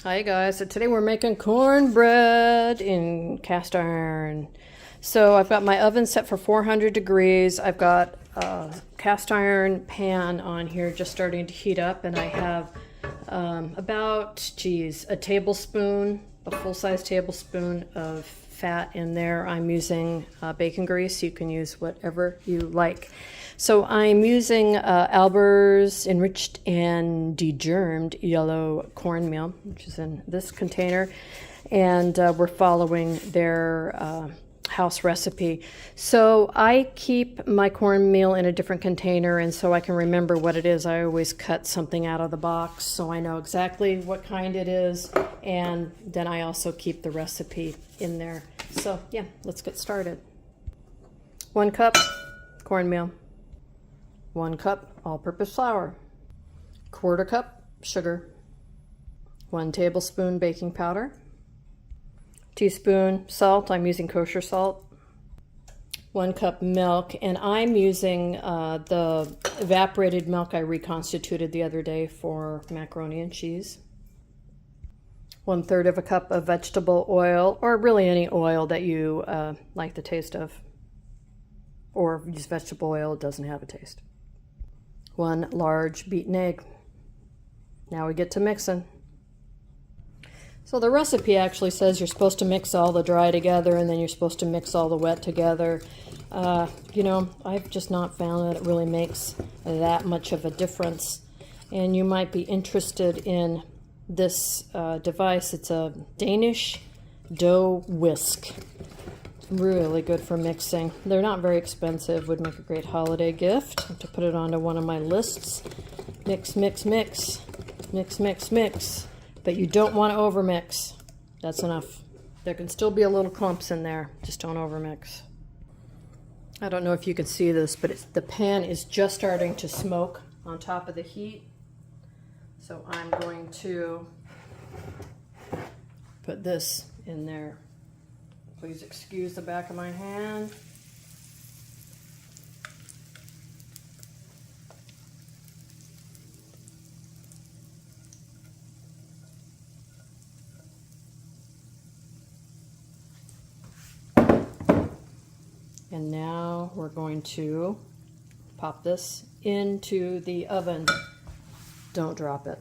Hi guys, so today we're making cornbread in cast iron. So I've got my oven set for 400 degrees. I've got a cast iron pan on here just starting to heat up, and I have a tablespoon, a full-size tablespoon of fat in there. I'm using bacon grease. You can use whatever you like. So I'm using Albers enriched and degermed yellow cornmeal, which is in this container, and we're following their house recipe. So I keep my cornmeal in a different container, and so I can remember what it is. I always cut something out of the box so I know exactly what kind it is, and then I also keep the recipe in there. So yeah, let's get started. 1 cup cornmeal, 1 cup all-purpose flour, 1/4 cup sugar, 1 tablespoon baking powder, teaspoon salt. I'm using kosher salt, 1 cup milk, and I'm using the evaporated milk I reconstituted the other day for macaroni and cheese. 1/3 of a cup of vegetable oil, or really any oil that you like the taste of, or use vegetable oil, it doesn't have a taste. 1 large beaten egg. Now we get to mixing. So the recipe actually says you're supposed to mix all the dry together and then you're supposed to mix all the wet together. You know, I've just not found that it really makes that much of a difference. And you might be interested in this device. It's a Danish dough whisk. Really good for mixing. They're not very expensive, would make a great holiday gift. I have to put it onto one of my lists. Mix, mix, mix. Mix, mix, mix. But you don't want to overmix. That's enough. There can still be a little clumps in there. Just don't overmix. I don't know if you can see this, but the pan is just starting to smoke on top of the heat. So I'm going to put this in there. Please excuse the back of my hand. And now we're going to pop this into the oven. Don't drop it.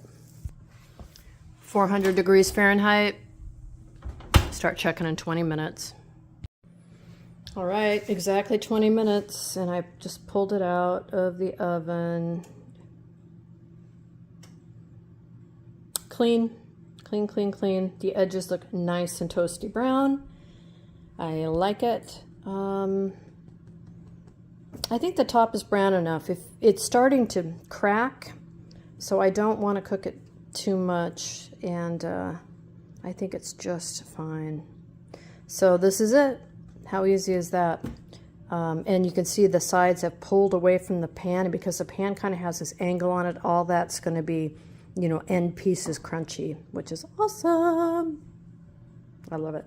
400 degrees Fahrenheit. Start checking in 20 minutes. All right, exactly 20 minutes, and I just pulled it out of the oven. Clean, clean, clean, clean. The edges look nice and toasty brown. I like it. I think the top is brown enough. If it's starting to crack, so I don't want to cook it too much, and I think it's just fine. So this is it. How easy is that? And you can see the sides have pulled away from the pan, and because the pan kind of has this angle on it, all that's going to be, you know, end pieces crunchy, which is awesome. I love it.